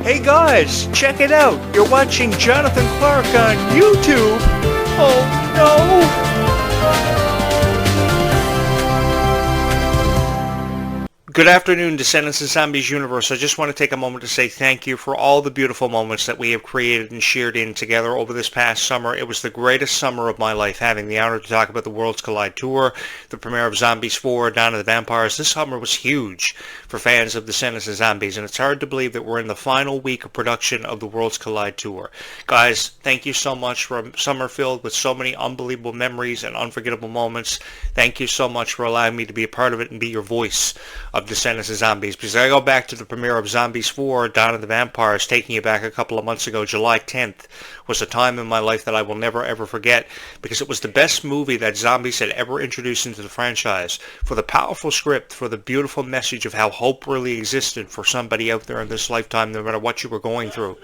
Hey guys, check it out. You're watching Jonathan Clarke on YouTube. Oh no! Good afternoon, Descendants and Zombies universe. I just want to take a moment to say thank you for all the beautiful moments that we have created and shared in together over this past summer. It was the greatest summer of my life, having the honor to talk about the Worlds Collide Tour, the premiere of Zombies 4, Dawn of the Vampires. This summer was huge for fans of Descendants and Zombies, and it's hard to believe that we're in the final week of production of the Worlds Collide Tour. Guys, thank you so much for a summer filled with so many unbelievable memories and unforgettable moments. Thank you so much for allowing me to be a part of it and be your voice of Descendants and Zombies, because I go back to the premiere of Zombies 4, Dawn of the Vampires, taking you back a couple of months ago. July 10th was a time in my life that I will never ever forget, because it was the best movie that Zombies had ever introduced into the franchise, for the powerful script, for the beautiful message of how hope really existed for somebody out there in this lifetime, no matter what you were going through.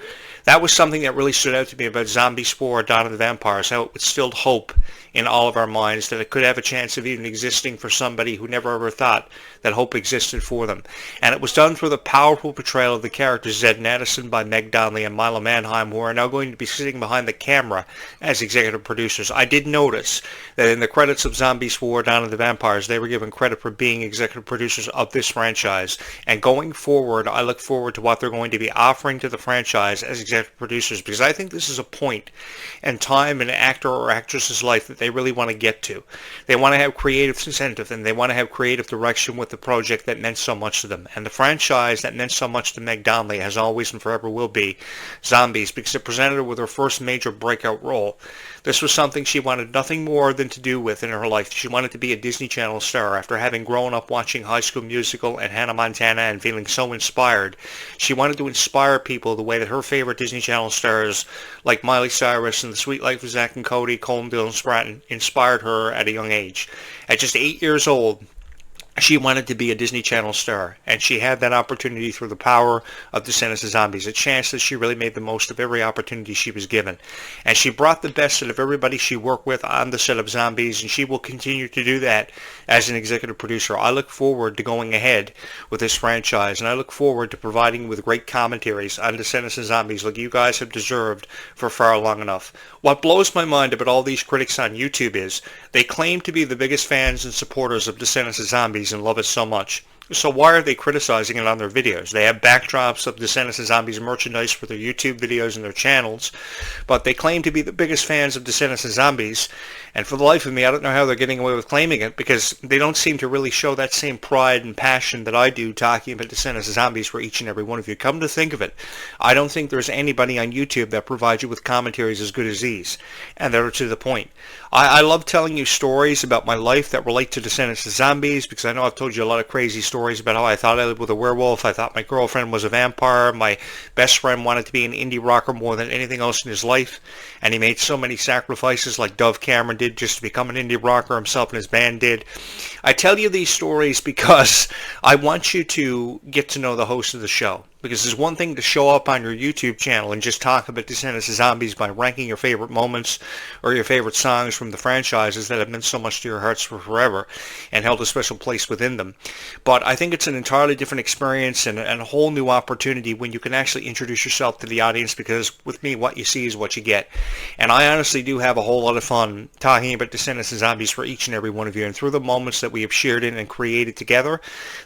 That was something that really stood out to me about Zombies 4, Dawn of the Vampires, how it instilled hope in all of our minds that it could have a chance of even existing for somebody who never ever thought that hope existed for them. And it was done through the powerful portrayal of the characters Zed and Addison by Meg Donnelly and Milo Manheim, who are now going to be sitting behind the camera as executive producers. I did notice that in the credits of Zombies 4, Dawn of the Vampires, they were given credit for being executive producers of this franchise. And going forward, I look forward to what they're going to be offering to the franchise as executive producers, because I think this is a point in time in an actor or actress's life that they really want to get to. They want to have creative incentive, and they want to have creative direction with the project that meant so much to them. And the franchise that meant so much to Meg Donnelly has always and forever will be Zombies, because it presented her with her first major breakout role. This was something she wanted nothing more than to do with in her life. She wanted to be a Disney Channel star. After having grown up watching High School Musical and Hannah Montana and feeling so inspired, she wanted to inspire people the way that her favorite Disney Channel stars like Miley Cyrus and The Sweet Life of Zack and Cody, Cole and Dylan Stratton inspired her at a young age. At just 8 years old, she wanted to be a Disney Channel star, and she had that opportunity through the power of Descendants and Zombies, a chance that she really made the most of every opportunity she was given. And she brought the best out of everybody she worked with on the set of Zombies, and she will continue to do that as an executive producer. I look forward to going ahead with this franchise, and I look forward to providing with great commentaries on Descendants and Zombies like you guys have deserved for far long enough. What blows my mind about all these critics on YouTube is they claim to be the biggest fans and supporters of Descendants and Zombies and love it so much. So why are they criticizing it on their videos? They have backdrops of Descendants and Zombies merchandise for their YouTube videos and their channels, but they claim to be the biggest fans of Descendants and Zombies, and for the life of me, I don't know how they're getting away with claiming it, because they don't seem to really show that same pride and passion that I do talking about Descendants and Zombies for each and every one of you. Come to think of it, I don't think there's anybody on YouTube that provides you with commentaries as good as these, and they're to the point. I love telling you stories about my life that relate to Descendants and Zombies, because I know I've told you a lot of crazy stories about how I thought I lived with a werewolf, I thought my girlfriend was a vampire, my best friend wanted to be an indie rocker more than anything else in his life, and he made so many sacrifices like Dove Cameron did just to become an indie rocker himself and his band did. I tell you these stories because I want you to get to know the host of the show. Because there's one thing to show up on your YouTube channel and just talk about Descendants and Zombies by ranking your favorite moments or your favorite songs from the franchises that have meant so much to your hearts for forever and held a special place within them. But I think it's an entirely different experience and a whole new opportunity when you can actually introduce yourself to the audience, because with me, what you see is what you get. And I honestly do have a whole lot of fun talking about Descendants and Zombies for each and every one of you. And through the moments that we have shared in and created together,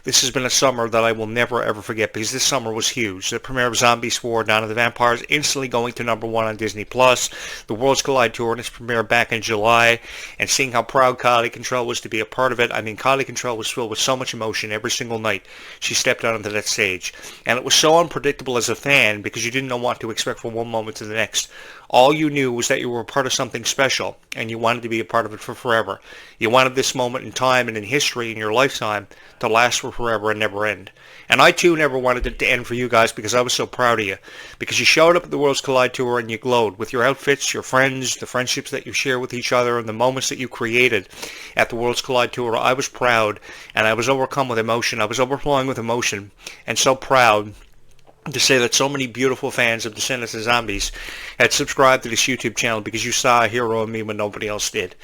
this has been a summer that I will never ever forget, because this summer was huge. The premiere of Zombies 4, Dawn of the Vampires, instantly going to #1 on Disney+. The Worlds Collide Tour and its premiere back in July, and seeing how proud Kylie Control was to be a part of it. I mean, Kylie Control was filled with so much emotion every single night she stepped out onto that stage. And it was so unpredictable as a fan, because you didn't know what to expect from one moment to the next. All you knew was that you were a part of something special, and you wanted to be a part of it for forever. You wanted this moment in time and in history in your lifetime to last for forever and never end. And I too never wanted it to end for you guys, because I was so proud of you. Because you showed up at the Worlds Collide Tour and you glowed with your outfits, your friends, the friendships that you share with each other, and the moments that you created at the Worlds Collide Tour. I was proud, and I was overcome with emotion. I was overflowing with emotion, and so proud to say that so many beautiful fans of Descendants and Zombies had subscribed to this YouTube channel because you saw a hero in me when nobody else did.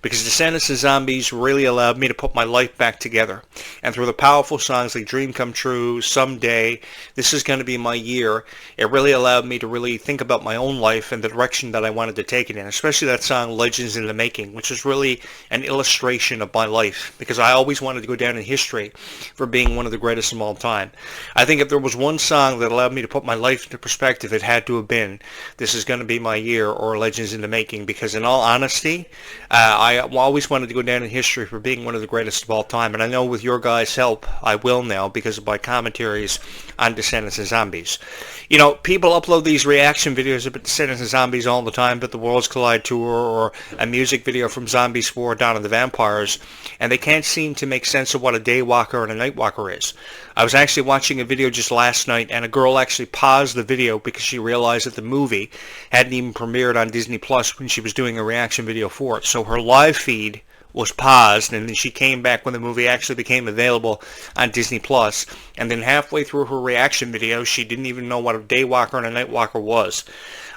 Because Descendants and Zombies really allowed me to put my life back together. And through the powerful songs like Dream Come True, Someday, This Is Gonna Be My Year, it really allowed me to really think about my own life and the direction that I wanted to take it in. Especially that song, Legends in the Making, which is really an illustration of my life. Because I always wanted to go down in history for being one of the greatest of all time. I think if there was one song that allowed me to put my life into perspective, it had to have been This Is Gonna Be My Year or Legends in the Making. Because in all honesty, I always wanted to go down in history for being one of the greatest of all time, and I know with your guys' help I will now because of my commentaries on Descendants and Zombies. You know, people upload these reaction videos about Descendants and Zombies all the time, but the Worlds Collide Tour or a music video from Zombies 4 Dawn of the Vampires, and they can't seem to make sense of what a Daywalker and a Nightwalker is. I was actually watching a video just last night, and a girl actually paused the video because she realized that the movie hadn't even premiered on Disney Plus when she was doing a reaction video for it. So her live feed was paused, and then she came back when the movie actually became available on Disney Plus. And then halfway through her reaction video, she didn't even know what a Daywalker and a Nightwalker was.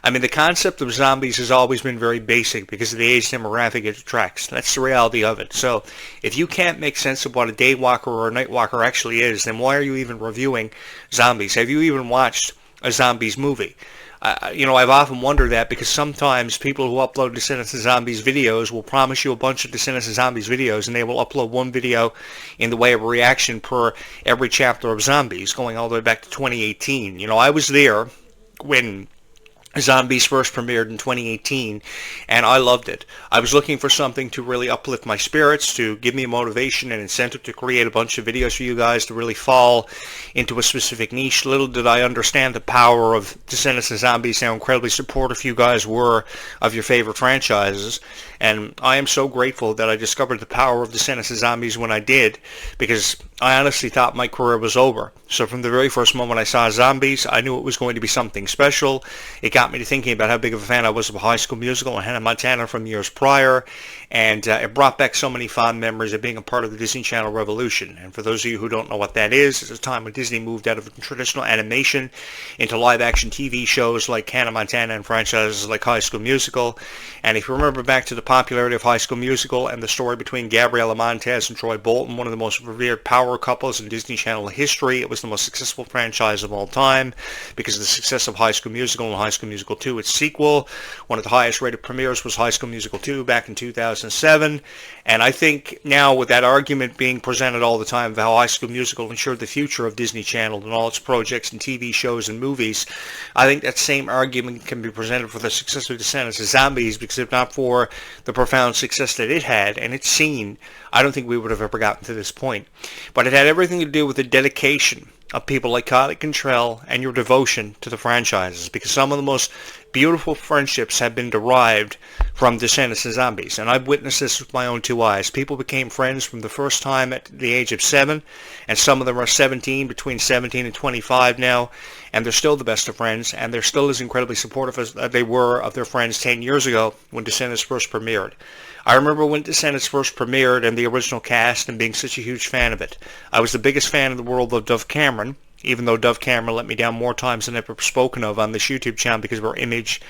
I mean, the concept of zombies has always been very basic because of the age demographic it attracts. That's the reality of it. So if you can't make sense of what a Daywalker or a Nightwalker actually is, then why are you even reviewing zombies? Have you even watched a zombies movie? I've often wondered that because sometimes people who upload Descendants and Zombies videos will promise you a bunch of Descendants and Zombies videos, and they will upload one video in the way of a reaction per every chapter of Zombies, going all the way back to 2018. You know, I was there when Zombies first premiered in 2018, and I loved it. I was looking for something to really uplift my spirits, to give me motivation and incentive to create a bunch of videos for you guys to really fall into a specific niche. Little did I understand the power of Descendants and Zombies, how incredibly supportive you guys were of your favorite franchises, and I am so grateful that I discovered the power of Descendants and Zombies when I did, because I honestly thought my career was over. So from the very first moment I saw Zombies, I knew it was going to be something special. It got me to thinking about how big of a fan I was of High School Musical and Hannah Montana from years prior, and it brought back so many fond memories of being a part of the Disney Channel revolution. And for those of you who don't know what that is, it's a time when Disney moved out of traditional animation into live-action TV shows like Hannah Montana and franchises like High School Musical. And if you remember back to the popularity of High School Musical and the story between Gabriella Montez and Troy Bolton, one of the most revered power couples in Disney Channel history, it was the most successful franchise of all time because of the success of High School Musical and High School Musical 2, its sequel. One of the highest rated premieres was High School Musical 2 back in 2007. And I think now with that argument being presented all the time of how High School Musical ensured the future of Disney Channel and all its projects and TV shows and movies, I think that same argument can be presented for the success of Descendants of Zombies, because if not for the profound success that it had and its scene, I don't think we would have ever gotten to this point. But it had everything to do with the dedication of people like Clarke and your devotion to the franchises, because some of the most beautiful friendships have been derived from Descendants and Zombies, and I've witnessed this with my own two eyes. People became friends from the first time at the age of 7, and some of them are 17, between 17 and 25 now, and they're still the best of friends, and they're still as incredibly supportive as they were of their friends 10 years ago when Descendants first premiered. I remember when Descendants first premiered and the original cast and being such a huge fan of it. I was the biggest fan in the world of Dove Cameron, even though Dove Cameron let me down more times than ever spoken of on this YouTube channel because of her image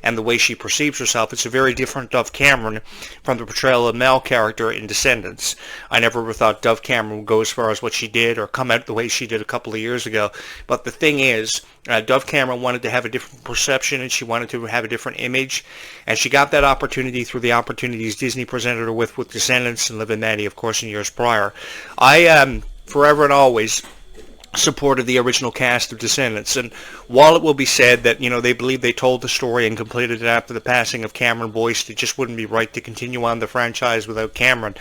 and the way she perceives herself. It's a very different Dove Cameron from the portrayal of Mel character in Descendants. I never ever thought Dove Cameron would go as far as what she did or come out the way she did a couple of years ago. But the thing is, Dove Cameron wanted to have a different perception and she wanted to have a different image. And she got that opportunity through the opportunities Disney presented her with Descendants and Liv and Maddie, of course, in years prior. I forever and always supported the original cast of Descendants, and while it will be said that they believe they told the story and completed it after the passing of Cameron Boyce, it just wouldn't be right to continue on the franchise without Cameron.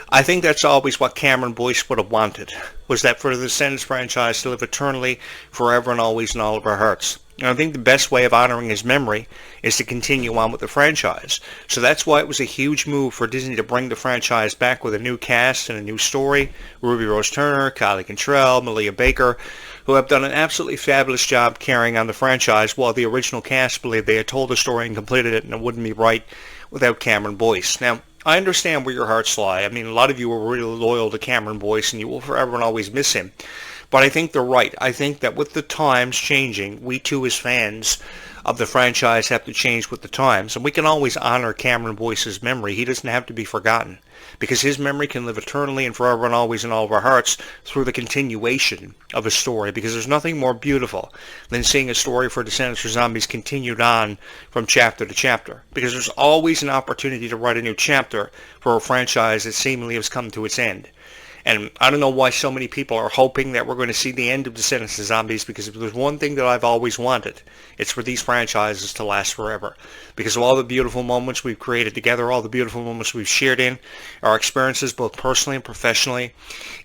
I think that's always what Cameron Boyce would have wanted, was that for the Descendants franchise to live eternally, forever and always in all of our hearts. And I think the best way of honoring his memory is to continue on with the franchise. So that's why it was a huge move for Disney to bring the franchise back with a new cast and a new story. Ruby Rose Turner, Kylie Cantrell, Malia Baker, who have done an absolutely fabulous job carrying on the franchise, while the original cast believed they had told the story and completed it, and it wouldn't be right without Cameron Boyce. Now, I understand where your hearts lie. I mean, a lot of you were really loyal to Cameron Boyce, and you will forever and always miss him. But I think they're right. I think that with the times changing, we too as fans of the franchise have to change with the times. And we can always honor Cameron Boyce's memory. He doesn't have to be forgotten, because his memory can live eternally and forever and always in all of our hearts through the continuation of a story, because there's nothing more beautiful than seeing a story for Descendants or Zombies continued on from chapter to chapter, because there's always an opportunity to write a new chapter for a franchise that seemingly has come to its end. And I don't know why so many people are hoping that we're going to see the end of Descendants of Zombies, because if there's one thing that I've always wanted, it's for these franchises to last forever. Because of all the beautiful moments we've created together, all the beautiful moments we've shared in, our experiences both personally and professionally,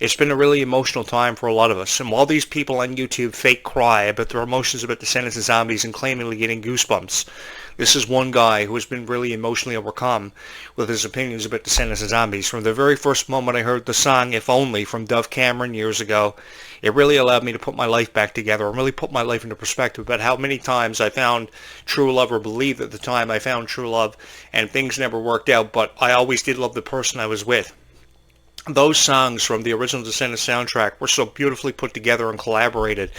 it's been a really emotional time for a lot of us. And while these people on YouTube fake cry about their emotions about Descendants of Zombies and claimingly getting goosebumps, this is one guy who has been really emotionally overcome with his opinions about Descendants of Zombies. From the very first moment I heard the song If Only from Dove Cameron years ago, it really allowed me to put my life back together and really put my life into perspective about how many times I found true love, or believed at the time I found true love, and things never worked out, but I always did love the person I was with. Those songs from the original Descendants soundtrack were so beautifully put together and collaborated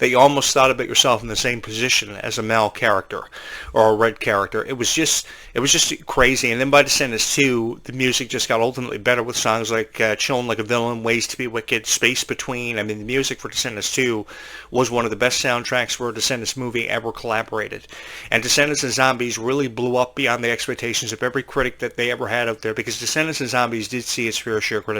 that you almost thought about yourself in the same position as a Mal character or a Red character. It was just crazy. And then by Descendants 2, the music just got ultimately better with songs like Chillin' Like a Villain, Ways to be Wicked, Space Between. I mean, the music for Descendants 2 was one of the best soundtracks for a Descendants movie ever collaborated. And Descendants and Zombies really blew up beyond the expectations of every critic that they ever had out there, because Descendants and Zombies did see its fair share of criticism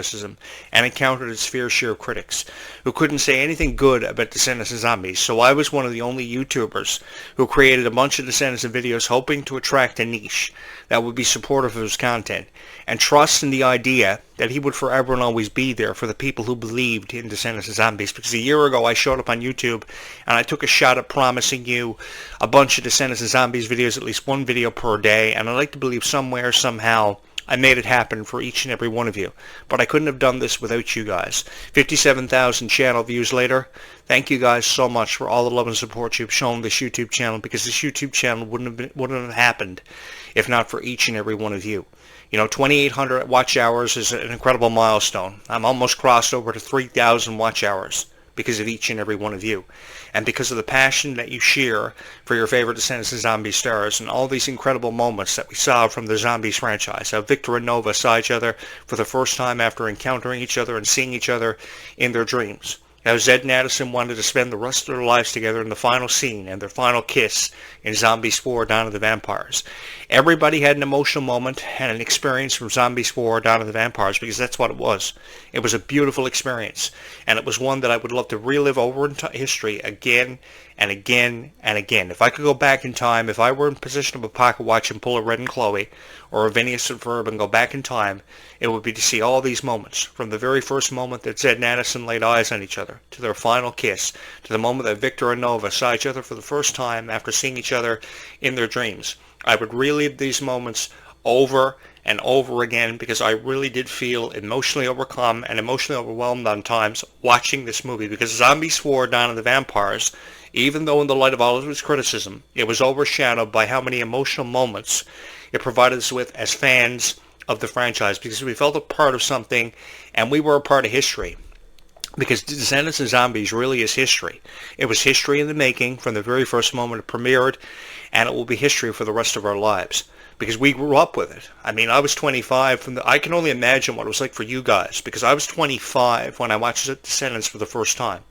and encountered its fair share of critics who couldn't say anything good about Descendants and Zombies. So I was one of the only YouTubers who created a bunch of Descendants and videos hoping to attract a niche that would be supportive of his content and trust in the idea that he would forever and always be there for the people who believed in Descendants and Zombies. Because a year ago I showed up on YouTube and I took a shot at promising you a bunch of Descendants and Zombies videos, at least one video per day, and I like to believe somewhere, somehow, I made it happen for each and every one of you. But I couldn't have done this without you guys. 57,000 channel views later, thank you guys so much for all the love and support you've shown this YouTube channel, because this YouTube channel wouldn't have happened if not for each and every one of you. You know, 2,800 watch hours is an incredible milestone. I'm almost crossed over to 3,000 watch hours because of each and every one of you, and because of the passion that you share for your favorite Descendants and Zombie stars, and all these incredible moments that we saw from the Zombies franchise. How Victor and Nova saw each other for the first time after encountering each other and seeing each other in their dreams. How Zed and Addison wanted to spend the rest of their lives together in the final scene and their final kiss in Zombies 4, Dawn of the Vampires. Everybody had an emotional moment and an experience from Zombies 4, Dawn of the Vampires, because that's what it was. It was a beautiful experience, and it was one that I would love to relive over in history again and again and again. If I could go back in time, if I were in possession of a pocket watch and pull a Red and Chloe or a Phineas and Ferb and go back in time, it would be to see all these moments, from the very first moment that Zed and Addison laid eyes on each other, to their final kiss, to the moment that Victor and Nova saw each other for the first time after seeing each other in their dreams. I would relive these moments over and over again, because I really did feel emotionally overcome and emotionally overwhelmed on times watching this movie, because Zombies 4, Dawn of the Vampires, even though in the light of all of its criticism, it was overshadowed by how many emotional moments it provided us with as fans of the franchise, because we felt a part of something and we were a part of history. Because Descendants and Zombies really is history. It was history in the making from the very first moment it premiered, and it will be history for the rest of our lives, because we grew up with it. I mean, I was 25. I can only imagine what it was like for you guys, because I was 25 when I watched Descendants for the first time.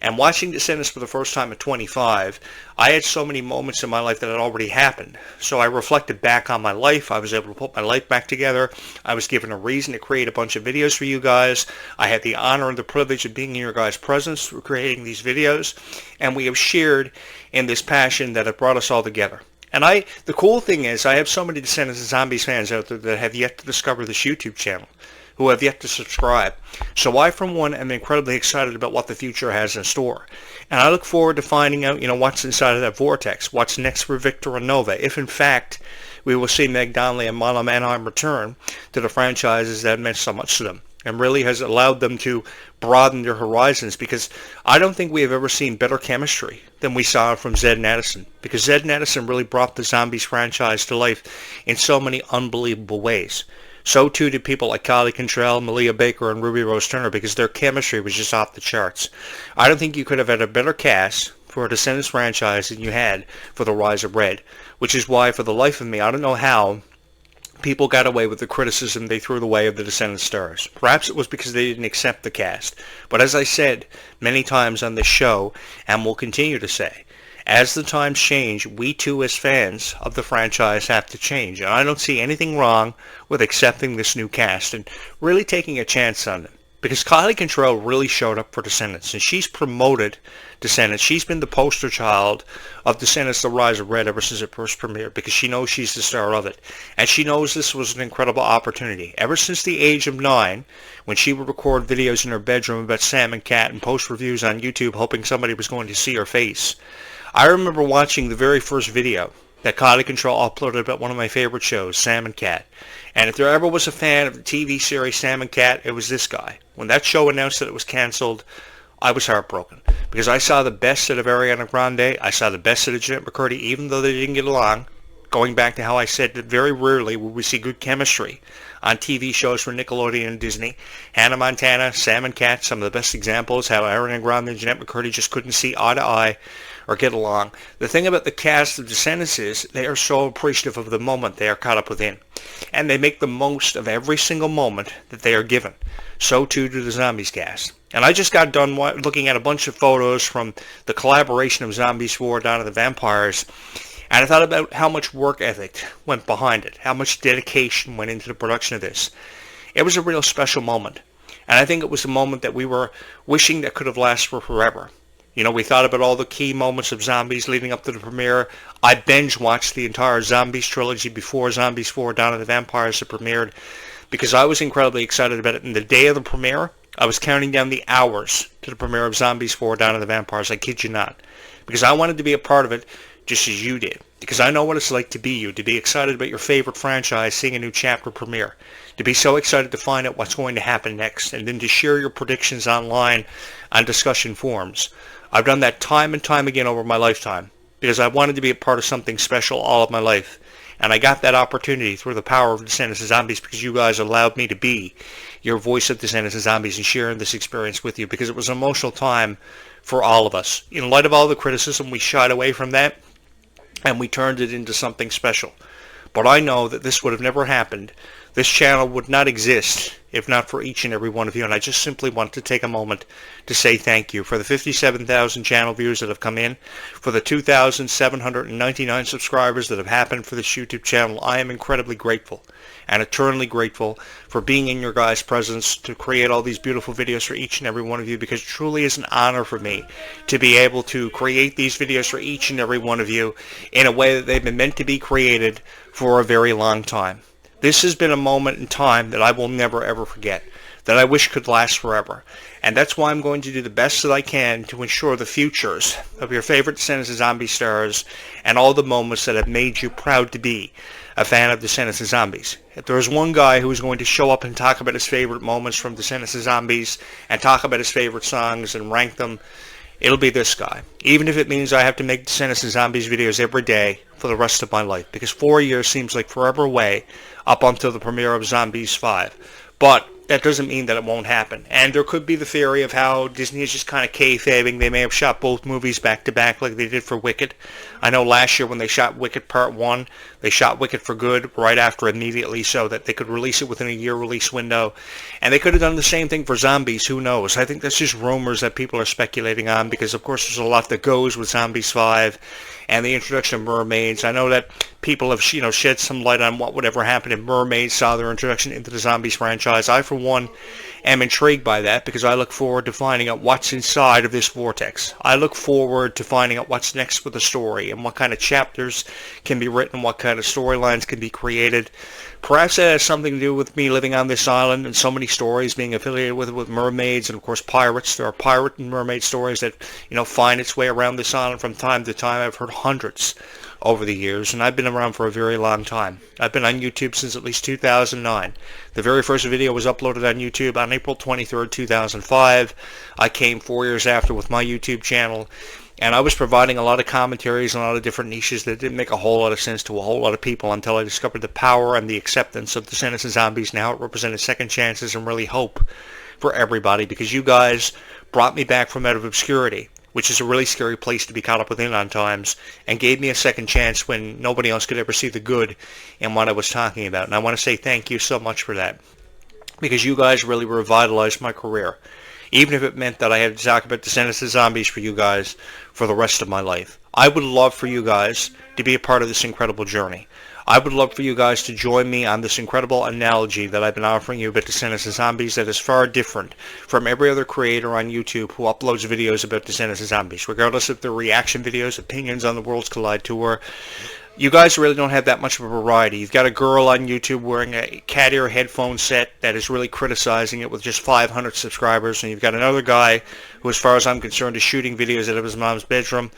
And watching Descendants for the first time at 25, I had so many moments in my life that had already happened. So I reflected back on my life. I was able to put my life back together. I was given a reason to create a bunch of videos for you guys. I had the honor and the privilege of being in your guys' presence through creating these videos. And we have shared in this passion that have brought us all together. And the cool thing is, I have so many Descendants and Zombies fans out there that have yet to discover this YouTube channel, who have yet to subscribe. So I, for one, am incredibly excited about what the future has in store. And I look forward to finding out, what's inside of that vortex, what's next for Victor and Nova, if in fact we will see Meg Donnelly and Mala Manheim return to the franchises that meant so much to them, and really has allowed them to broaden their horizons, because I don't think we have ever seen better chemistry than we saw from Zed and Addison, because Zed and Addison really brought the Zombies franchise to life in so many unbelievable ways. So too did people like Kylie Cantrell, Malia Baker, and Ruby Rose Turner, because their chemistry was just off the charts. I don't think you could have had a better cast for a Descendants franchise than you had for The Rise of Red, which is why, for the life of me, I don't know how people got away with the criticism they threw the way of the Descendants stars. Perhaps it was because they didn't accept the cast. But as I said many times on this show, and will continue to say, as the times change, we too as fans of the franchise have to change. And I don't see anything wrong with accepting this new cast and really taking a chance on them. Because Kylie Cantrell really showed up for Descendants, and she's promoted Descendants. She's been the poster child of Descendants: The Rise of Red ever since it first premiered, because she knows she's the star of it. And she knows this was an incredible opportunity. Ever since the age of 9, when she would record videos in her bedroom about Sam and Cat and post reviews on YouTube hoping somebody was going to see her face, I remember watching the very first video that Kylie Cantrell uploaded about one of my favorite shows, Sam and Cat. And if there ever was a fan of the TV series Sam and Cat, it was this guy. When that show announced that it was canceled, I was heartbroken. Because I saw the best set of Ariana Grande, I saw the best set of Jeanette McCurdy, even though they didn't get along. Going back to how I said that very rarely will we see good chemistry on TV shows for Nickelodeon and Disney. Hannah Montana, Sam and Cat, some of the best examples how Ariana Grande and Jeanette McCurdy just couldn't see eye to eye or get along. The thing about the cast of Descendants is they are so appreciative of the moment they are caught up within. And they make the most of every single moment that they are given. So too do the Zombies cast. And I just got done looking at a bunch of photos from the collaboration of Zombies 4 Dawn of the Vampires, and I thought about how much work ethic went behind it, how much dedication went into the production of this. It was a real special moment. And I think it was a moment that we were wishing that could have lasted for forever. You know, we thought about all the key moments of Zombies leading up to the premiere. I binge-watched the entire Zombies trilogy before Zombies 4 Dawn of the Vampires had premiered, because I was incredibly excited about it. And the day of the premiere, I was counting down the hours to the premiere of Zombies 4 Dawn of the Vampires. I kid you not. Because I wanted to be a part of it just as you did. Because I know what it's like to be you, to be excited about your favorite franchise seeing a new chapter premiere, to be so excited to find out what's going to happen next, and then to share your predictions online on discussion forums. I've done that time and time again over my lifetime, because I wanted to be a part of something special all of my life. And I got that opportunity through the power of Descendants and Zombies, because you guys allowed me to be your voice of Descendants and Zombies and sharing this experience with you, because it was an emotional time for all of us. In light of all the criticism, we shied away from that, and we turned it into something special. But I know that this would have never happened. This channel would not exist if not for each and every one of you. And I just simply want to take a moment to say thank you for the 57,000 channel views that have come in, for the 2,799 subscribers that have happened for this YouTube channel. I am incredibly grateful and eternally grateful for being in your guys' presence to create all these beautiful videos for each and every one of you, because it truly is an honor for me to be able to create these videos for each and every one of you in a way that they've been meant to be created for a very long time. This has been a moment in time that I will never ever forget, that I wish could last forever. And that's why I'm going to do the best that I can to ensure the futures of your favorite Descendants and Zombie stars and all the moments that have made you proud to be a fan of Descendants and Zombies. If there is one guy who is going to show up and talk about his favorite moments from Descendants and Zombies and talk about his favorite songs and rank them, it'll be this guy. Even if it means I have to make Descendants and Zombies videos every day for the rest of my life, because 4 years seems like forever away up until the premiere of Zombies 5. But that doesn't mean that it won't happen. And there could be the theory of how Disney is just kind of kayfabing. They may have shot both movies back to back like they did for Wicked. I know last year when they shot Wicked Part 1, they shot Wicked for good right after immediately so that they could release it within a year release window. And they could have done the same thing for Zombies, who knows? I think that's just rumors that people are speculating on, because of course there's a lot that goes with Zombies 5 and the introduction of mermaids. I know that people have shed some light on what would ever happen if mermaids saw their introduction into the Zombies franchise. I, for one, am intrigued by that, because I look forward to finding out what's inside of this vortex. I look forward to finding out what's next with the story and what kind of chapters can be written, what kind of storylines can be created. Perhaps that has something to do with me living on this island and so many stories being affiliated with mermaids and, of course, pirates. There are pirate and mermaid stories that, find its way around this island from time to time. I've heard hundreds over the years, and I've been around for a very long time. I've been on YouTube since at least 2009. The very first video was uploaded on YouTube on April 23rd, 2005. I came 4 years after with my YouTube channel, And I was providing a lot of commentaries and a lot of different niches that didn't make a whole lot of sense to a whole lot of people until I discovered the power and the acceptance of Descendants and Zombies and how it represented second chances and really hope for everybody, because you guys brought me back from out of obscurity, which is a really scary place to be caught up within on times, and gave me a second chance when nobody else could ever see the good in what I was talking about. And I want to say thank you so much for that, because you guys really revitalized my career, even if it meant that I had to talk about Descendants and Zombies for you guys for the rest of my life. I would love for you guys to be a part of this incredible journey. I would love for you guys to join me on this incredible analogy that I've been offering you about Descendants and Zombies that is far different from every other creator on YouTube who uploads videos about Descendants and Zombies, regardless of their reaction videos, opinions on the Worlds Collide tour. You guys really don't have that much of a variety. You've got a girl on YouTube wearing a cat ear headphone set that is really criticizing it with just 500 subscribers, and you've got another guy who, as far as I'm concerned, is shooting videos out of his mom's bedroom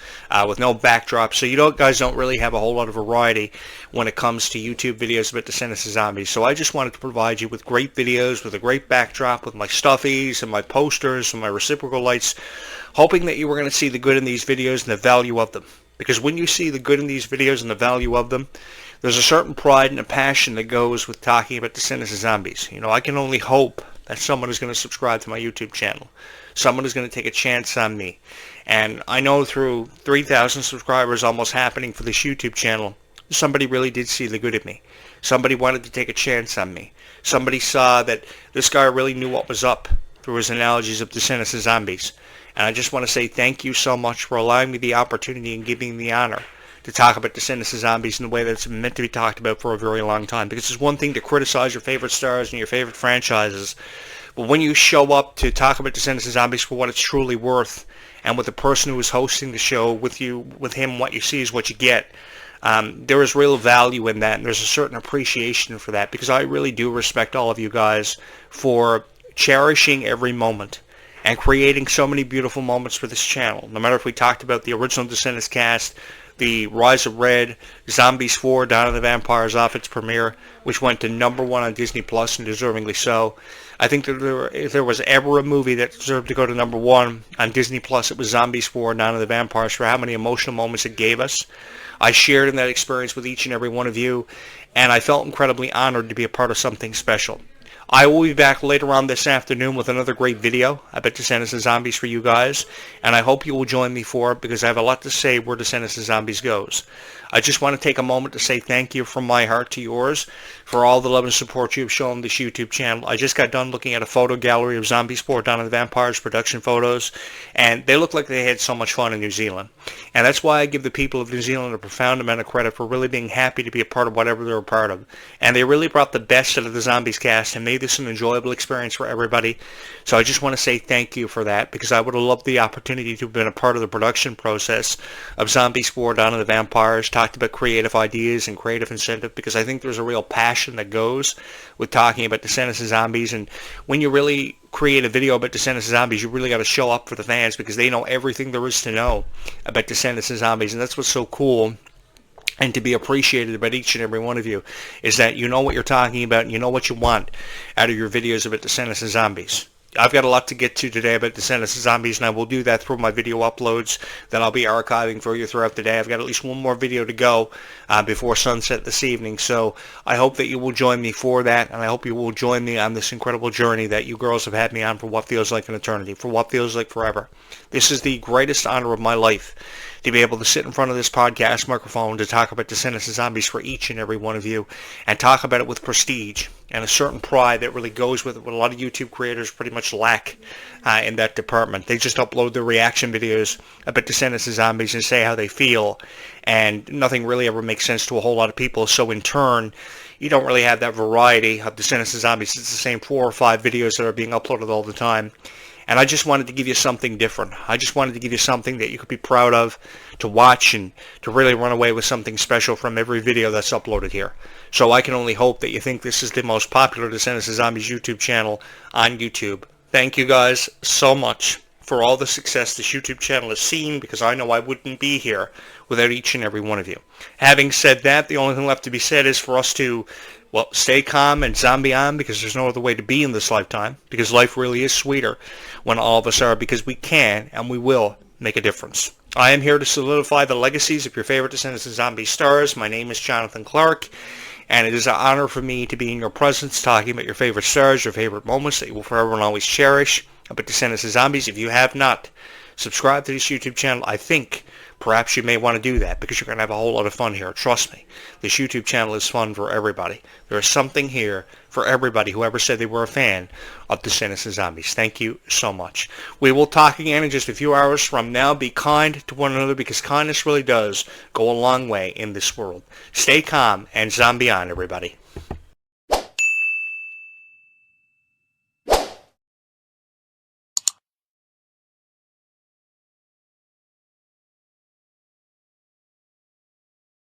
with no backdrop. So you guys don't really have a whole lot of variety when it comes to YouTube videos about Descendants and Zombies. So I just wanted to provide you with great videos with a great backdrop, with my stuffies and my posters and my reciprocal lights, hoping that you were going to see the good in these videos and the value of them. Because when you see the good in these videos and the value of them, there's a certain pride and a passion that goes with talking about Descendants and Zombies. You know, I can only hope that someone is going to subscribe to my YouTube channel. Someone is going to take a chance on me. And I know through 3,000 subscribers almost happening for this YouTube channel, somebody really did see the good in me. Somebody wanted to take a chance on me. Somebody saw that this guy really knew what was up through his analogies of Descendants and Zombies. And I just want to say thank you so much for allowing me the opportunity and giving me the honor to talk about Descendants and Zombies in the way that it's meant to be talked about for a very long time. Because it's one thing to criticize your favorite stars and your favorite franchises, but when you show up to talk about Descendants and Zombies for what it's truly worth, and with the person who is hosting the show with him, what you see is what you get. There is real value in that, and there's a certain appreciation for that, because I really do respect all of you guys for cherishing every moment and creating so many beautiful moments for this channel. No matter if we talked about the original Descendants cast, the Rise of Red, Zombies 4, Dawn of the Vampires off its premiere, which went to #1 on Disney Plus, and deservingly so. I think that if there was ever a movie that deserved to go to #1 on Disney Plus, it was Zombies 4, Dawn of the Vampires, for how many emotional moments it gave us. I shared in that experience with each and every one of you, and I felt incredibly honored to be a part of something special. I will be back later on this afternoon with another great video about Descendants and Zombies for you guys, and I hope you will join me for it, because I have a lot to say where Descendants and Zombies goes. I just want to take a moment to say thank you from my heart to yours for all the love and support you've shown this YouTube channel. I just got done looking at a photo gallery of Zombies 4, Dawn of the Vampires production photos, and they look like they had so much fun in New Zealand. And that's why I give the people of New Zealand a profound amount of credit for really being happy to be a part of whatever they're a part of. And they really brought the best out of the Zombies cast and made this an enjoyable experience for everybody. So I just want to say thank you for that, because I would have loved the opportunity to have been a part of the production process of Zombies 4, Dawn of the Vampires, talked about creative ideas and creative incentive, because I think there's a real passion that goes with talking about Descendants and Zombies. And when you really create a video about Descendants and Zombies, you really got to show up for the fans, because they know everything there is to know about Descendants and Zombies. And that's what's so cool and to be appreciated about each and every one of you, is that you know what you're talking about and you know what you want out of your videos about Descendants and Zombies. I've got a lot to get to today about Descendants and Zombies, and I will do that through my video uploads that I'll be archiving for you throughout the day. I've got at least one more video to go before sunset this evening, so I hope that you will join me for that, and I hope you will join me on this incredible journey that you girls have had me on for what feels like an eternity, for what feels like forever. This is the greatest honor of my life, to be able to sit in front of this podcast microphone to talk about Descendants and Zombies for each and every one of you, and talk about it with prestige and a certain pride that really goes with it, what a lot of YouTube creators pretty much lack in that department. They just upload their reaction videos about Descendants and Zombies and say how they feel, and nothing really ever makes sense to a whole lot of people. So in turn, you don't really have that variety of Descendants and Zombies. It's the same 4 or 5 videos that are being uploaded all the time. And I just wanted to give you something different. I just wanted to give you something that you could be proud of, to watch, and to really run away with something special from every video that's uploaded here. So I can only hope that you think this is the most popular Descendants and Zombies YouTube channel on YouTube. Thank you guys so much for all the success this YouTube channel has seen, because I know I wouldn't be here without each and every one of you. Having said that, the only thing left to be said is for us to, well, stay calm and zombie on, because there's no other way to be in this lifetime, because life really is sweeter when all of us are, because we can and we will make a difference. I am here to solidify the legacies of your favorite Descendants and Zombie stars. My name is Jonathan Clarke, and it is an honor for me to be in your presence talking about your favorite stars, your favorite moments that you will forever and always cherish about Descendants and Zombies. If you have not subscribed to this YouTube channel, I think perhaps you may want to do that because you're going to have a whole lot of fun here. Trust me, this YouTube channel is fun for everybody. There is something here for everybody, whoever said they were a fan of Descendants and Zombies. Thank you so much. We will talk again in just a few hours from now. Be kind to one another because kindness really does go a long way in this world. Stay calm and zombie on, everybody.